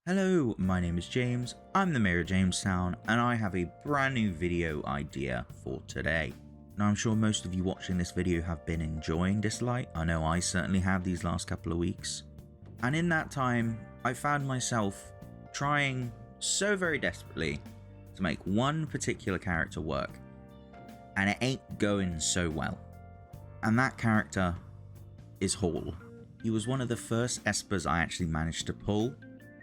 Hello, my name is James, I'm the Mayor of Jamestown, and I have a brand new video idea for today. Now I'm sure most of you watching this video have been enjoying Dislyte. I know I certainly have these last couple of weeks. And in that time, I found myself trying so very desperately to make one particular character work. And it ain't going so well. And that character is Hall. He was one of the first Espers I actually managed to pull,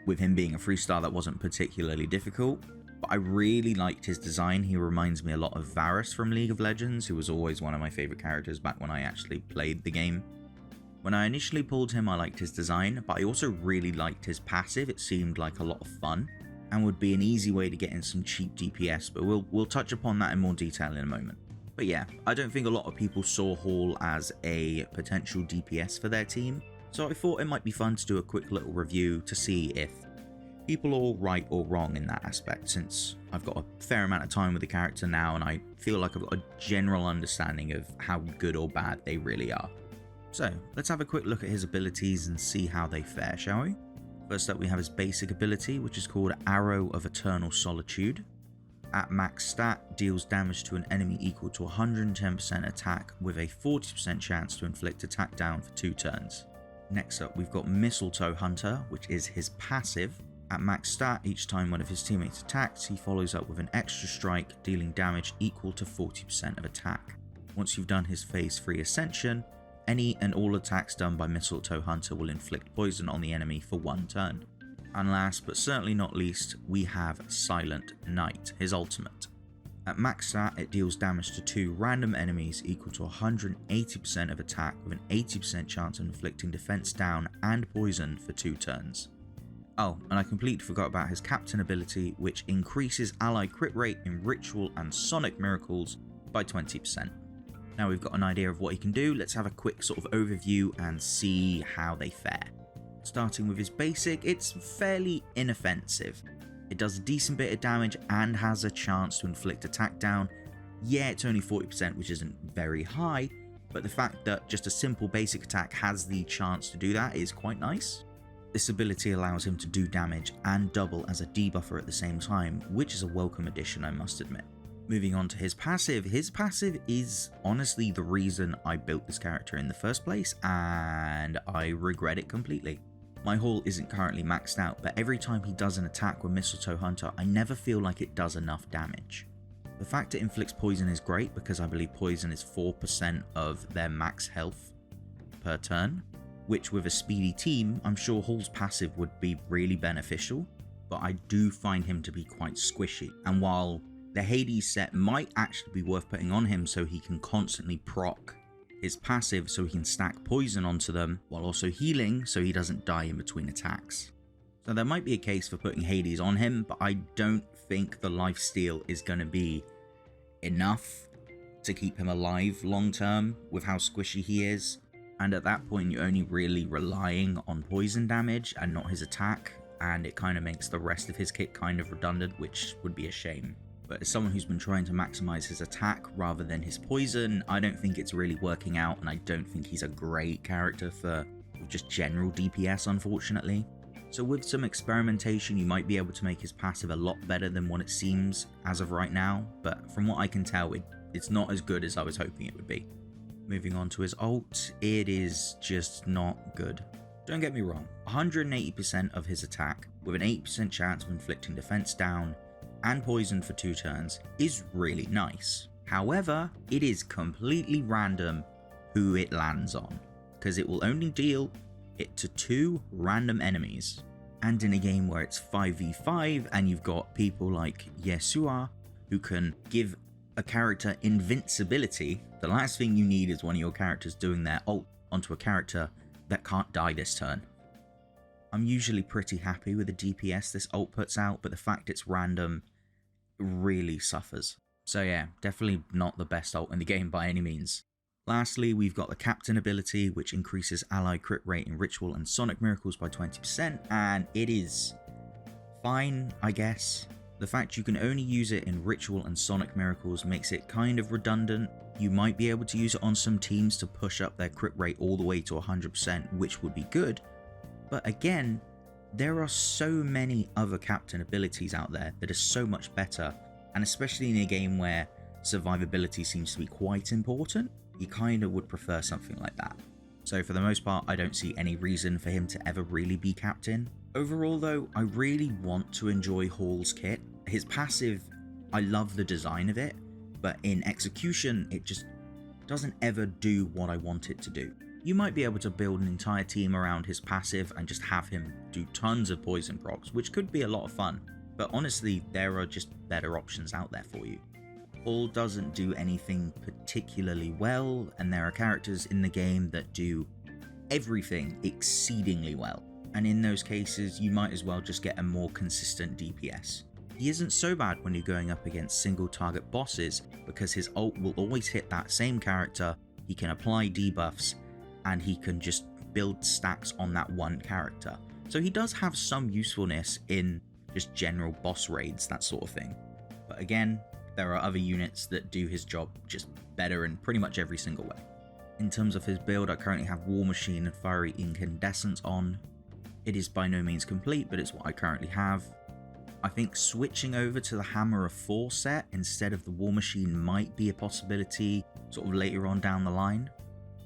with him being a freestyle that wasn't particularly difficult, but I really liked his design. He reminds me a lot of Varus from League of Legends, who was always one of my favourite characters back when I actually played the game. When I initially pulled him, I liked his design, but I also really liked his passive. It seemed like a lot of fun, and would be an easy way to get in some cheap DPS, but we'll touch upon that in more detail in a moment. But yeah, I don't think a lot of people saw Hall as a potential DPS for their team, so I thought it might be fun to do a quick little review to see if people are right or wrong in that aspect, since I've got a fair amount of time with the character now and I feel like I've got a general understanding of how good or bad they really are. So let's have a quick look at his abilities and see how they fare, shall we? First up we have his basic ability, which is called Arrow of Eternal Solitude. At max stat, deals damage to an enemy equal to 110% attack with a 40% chance to inflict attack down for 2 turns. Next up we've got Mistletoe Hunter, which is his passive. At max stat, each time one of his teammates attacks, he follows up with an extra strike, dealing damage equal to 40% of attack. Once you've done his phase 3 ascension, any and all attacks done by Mistletoe Hunter will inflict poison on the enemy for 1 turn. And last but certainly not least, we have Silent Night, his ultimate. At max stat, it deals damage to 2 random enemies equal to 180% of attack with an 80% chance of inflicting defense down and poison for 2 turns. Oh, and I completely forgot about his captain ability, which increases ally crit rate in Ritual and Sonic Miracles by 20%. Now we've got an idea of what he can do, let's have a quick sort of overview and see how they fare. Starting with his basic, it's fairly inoffensive. It does a decent bit of damage and has a chance to inflict attack down. Yeah, it's only 40%, which isn't very high, but the fact that just a simple basic attack has the chance to do that is quite nice. This ability allows him to do damage and double as a debuffer at the same time, which is a welcome addition, I must admit. Moving on to his passive is honestly the reason I built this character in the first place, and I regret it completely. My Hall isn't currently maxed out, but every time he does an attack with Mistletoe Hunter, I never feel like it does enough damage. The fact it inflicts poison is great because I believe poison is 4% of their max health per turn, which with a speedy team, I'm sure Hall's passive would be really beneficial, but I do find him to be quite squishy. And while the Hades set might actually be worth putting on him so he can constantly proc his passive so he can stack poison onto them while also healing so he doesn't die in between attacks. So there might be a case for putting Hades on him, but I don't think the lifesteal is going to be enough to keep him alive long term with how squishy he is. And at that point you're only really relying on poison damage and not his attack, and it kind of makes the rest of his kit kind of redundant, which would be a shame. But as someone who's been trying to maximize his attack rather than his poison, I don't think it's really working out, and I don't think he's a great character for just general DPS, unfortunately. So with some experimentation you might be able to make his passive a lot better than what it seems as of right now, but from what I can tell it's not as good as I was hoping it would be. Moving on to his ult, it is just not good. Don't get me wrong, 180% of his attack with an 8% chance of inflicting defense down and poison for 2 turns is really nice. However, it is completely random who it lands on, because it will only deal it to 2 random enemies. And in a game where it's 5v5 and you've got people like Yesua who can give a character invincibility, the last thing you need is one of your characters doing their ult onto a character that can't die this turn. I'm usually pretty happy with the DPS this ult puts out, but the fact it's random really suffers. So yeah, definitely not the best ult in the game by any means. Lastly, we've got the captain ability, which increases ally crit rate in Ritual and Sonic Miracles by 20%, and it is fine, I guess. The fact you can only use it in Ritual and Sonic Miracles makes it kind of redundant. You might be able to use it on some teams to push up their crit rate all the way to 100%, which would be good, but again, there are so many other captain abilities out there that are so much better, and especially in a game where survivability seems to be quite important, you kind of would prefer something like that. So for the most part, I don't see any reason for him to ever really be captain. Overall though, I really want to enjoy Hall's kit. His passive, I love the design of it, but in execution, it just doesn't ever do what I want it to do. You might be able to build an entire team around his passive and just have him do tons of poison procs, which could be a lot of fun, but honestly, there are just better options out there for you. Hall doesn't do anything particularly well, and there are characters in the game that do everything exceedingly well, and in those cases, you might as well just get a more consistent DPS. He isn't so bad when you're going up against single target bosses, because his ult will always hit that same character, he can apply debuffs, and he can just build stacks on that one character. So he does have some usefulness in just general boss raids, that sort of thing. But again, there are other units that do his job just better in pretty much every single way. In terms of his build, I currently have War Machine and Fiery Incandescence on. It is by no means complete, but it's what I currently have. I think switching over to the Hammer of 4 set instead of the War Machine might be a possibility sort of later on down the line,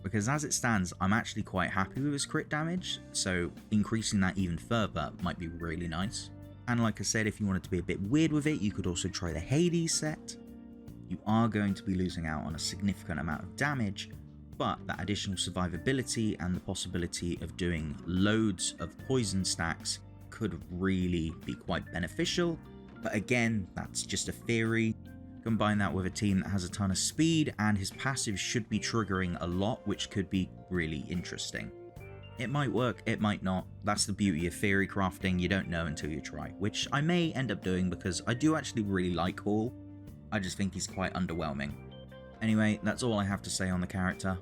because as it stands, I'm actually quite happy with his crit damage, so increasing that even further might be really nice. And like I said, if you wanted to be a bit weird with it, you could also try the Hades set. You are going to be losing out on a significant amount of damage, but that additional survivability and the possibility of doing loads of poison stacks could really be quite beneficial. But again, that's just a theory. Combine that with a team that has a ton of speed, and his passive should be triggering a lot, which could be really interesting. It might work, it might not. That's the beauty of theory crafting, you don't know until you try, which I may end up doing because I do actually really like Hall. I just think he's quite underwhelming. Anyway, that's all I have to say on the character.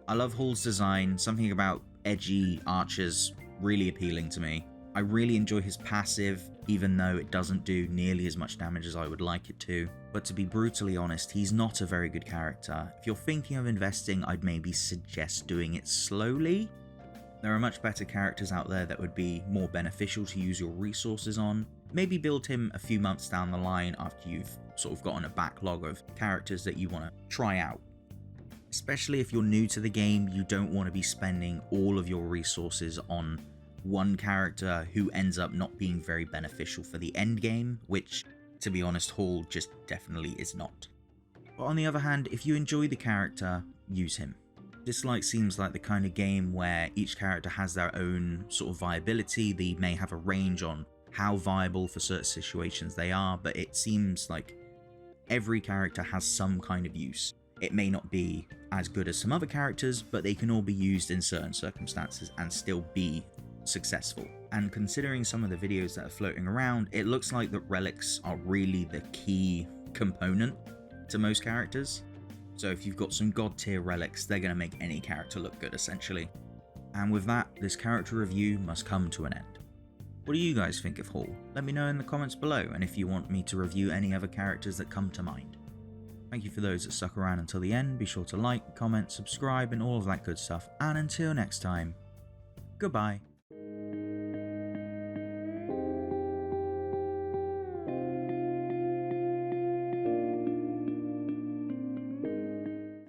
I love Hall's design, something about edgy archers really appealing to me. I really enjoy his passive, even though it doesn't do nearly as much damage as I would like it to. But to be brutally honest, he's not a very good character. If you're thinking of investing, I'd maybe suggest doing it slowly. There are much better characters out there that would be more beneficial to use your resources on. Maybe build him a few months down the line after you've sort of gotten a backlog of characters that you want to try out. Especially if you're new to the game, you don't want to be spending all of your resources on one character who ends up not being very beneficial for the end game, which, to be honest, Hall just definitely is not. But on the other hand, if you enjoy the character, use him. Dislyte seems like the kind of game where each character has their own sort of viability. They may have a range on how viable for certain situations they are, but it seems like every character has some kind of use. It may not be as good as some other characters, but they can all be used in certain circumstances and still be successful. And considering some of the videos that are floating around, it looks like that relics are really the key component to most characters. So if you've got some god tier relics, they're going to make any character look good essentially. And with that, this character review must come to an end. What do you guys think of Hall? Let me know in the comments below, and if you want me to review any other characters that come to mind. Thank you for those that stuck around until the end. Be sure to like, comment, subscribe, and all of that good stuff. And until next time, goodbye.